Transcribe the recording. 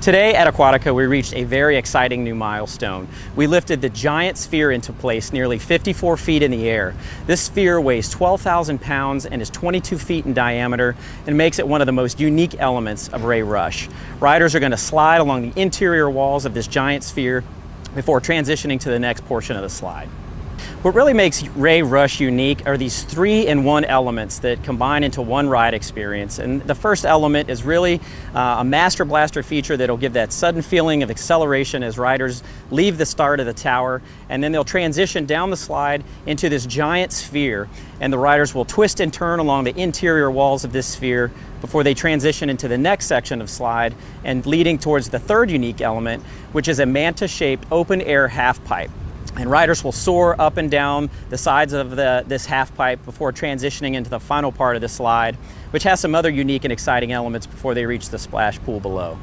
Today at Aquatica, we reached a very exciting new milestone. We lifted the giant sphere into place nearly 54 feet in the air. This sphere weighs 12,000 pounds and is 22 feet in diameter and makes it one of the most unique elements of Ray Rush. Riders are going to slide along the interior walls of this giant sphere before transitioning to the next portion of the slide. What really makes Ray Rush unique are these 3-in-1 elements that combine into one ride experience. And the first element is really a Master Blaster feature that'll give that sudden feeling of acceleration as riders leave the start of the tower, and then they'll transition down the slide into this giant sphere, and the riders will twist and turn along the interior walls of this sphere before they transition into the next section of slide and leading towards the third unique element, which is a manta-shaped open-air half pipe. And riders will soar up and down the sides of this half pipe before transitioning into the final part of the slide, which has some other unique and exciting elements before they reach the splash pool below.